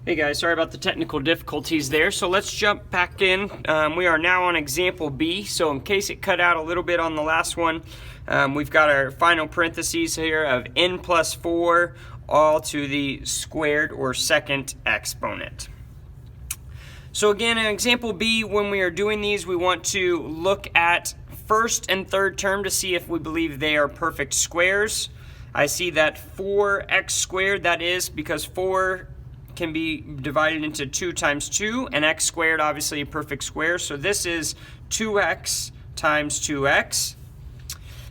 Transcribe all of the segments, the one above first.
Hey guys, sorry about the technical difficulties there. So let's jump back in. We are now on example B. So in case it cut out a little bit on the last one, we've got our final parentheses here of n plus 4 all to the squared or second exponent. So again, in example B, when we are doing these, we want to look at first and third term to see if we believe they are perfect squares. I see that 4x squared, that is because 4 can be divided into 2 times 2, and x squared obviously a perfect square, so this is 2x times 2x.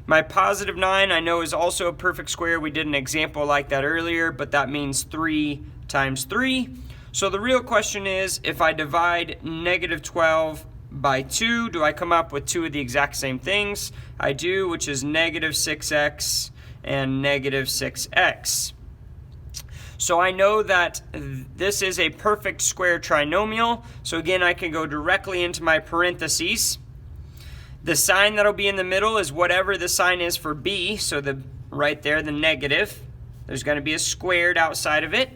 My positive 9 I know is also a perfect square. We did an example like that earlier, but that means 3 times 3. So the real question is, if I divide negative 12 by 2, do I come up with two of the exact same things? I do, which is negative 6x and negative 6x. So I know that this is a perfect square trinomial. So again, I can go directly into my parentheses. The sign that'll be in the middle is whatever the sign is for B. So right there, the negative. There's going to be a squared outside of it.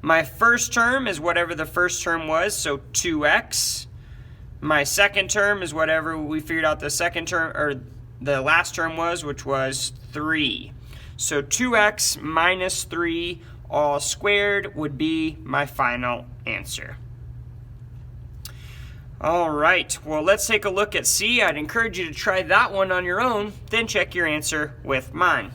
My first term is whatever the first term was, so 2x. My second term is whatever we figured out the second term, or the last term was, which was 3. So 2x minus 3 all squared would be my final answer. All right, well, let's take a look at C. I'd encourage you to try that one on your own, then check your answer with mine.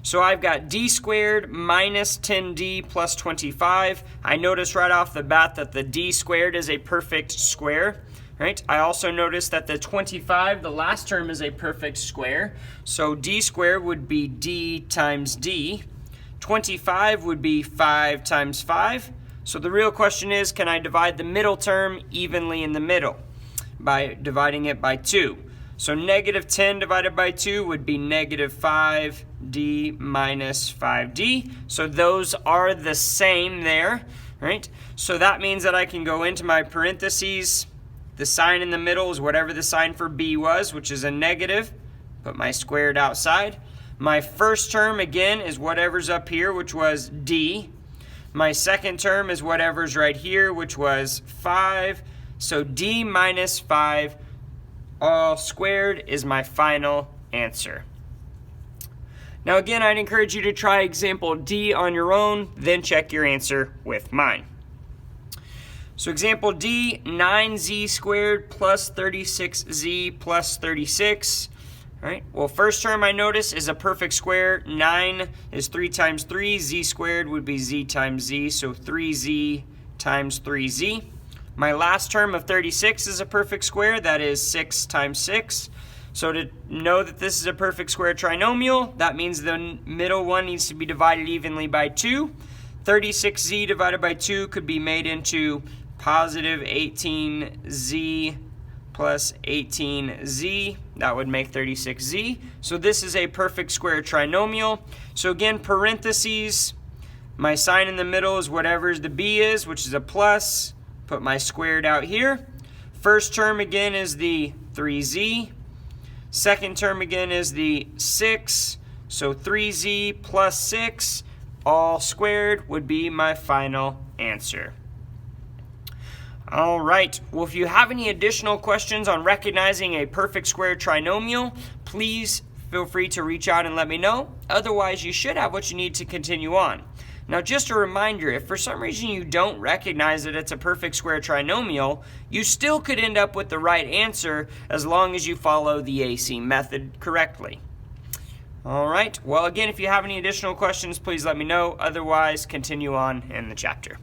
So I've got d squared minus 10d plus 25. I notice right off the bat that the d squared is a perfect square. Right? I also noticed that the 25, the last term, is a perfect square. So d squared would be d times d. 25 would be 5 times 5. So the real question is, can I divide the middle term evenly in the middle by dividing it by 2? So negative 10 divided by 2 would be negative 5d minus 5d. So those are the same there, right? So that means that I can go into my parentheses. The sign in the middle is whatever the sign for b was, which is a negative. Put my squared outside. My first term, again, is whatever's up here, which was d. My second term is whatever's right here, which was 5. So d minus 5 all squared is my final answer. Now again, I'd encourage you to try example D on your own, then check your answer with mine. So example D, 9z squared plus 36z plus 36. All right, well, first term I notice is a perfect square. 9 is 3 times 3. Z squared would be z times z, so 3z times 3z. My last term of 36 is a perfect square. That is 6 times 6. So to know that this is a perfect square trinomial, that means the middle one needs to be divided evenly by 2. 36z divided by 2 could be made into positive 18z plus 18z. That would make 36z. So this is a perfect square trinomial. So again, parentheses, my sign in the middle is whatever the b is, which is a plus. Put my squared out here. First term again is the 3z. Second term again is the 6. So 3z plus 6 all squared would be my final answer. All right, well, if you have any additional questions on recognizing a perfect square trinomial, please feel free to reach out and let me know. Otherwise, you should have what you need to continue on. Now, just a reminder, if for some reason you don't recognize that it's a perfect square trinomial, you still could end up with the right answer as long as you follow the AC method correctly. All right, well, again, if you have any additional questions, please let me know. Otherwise, continue on in the chapter.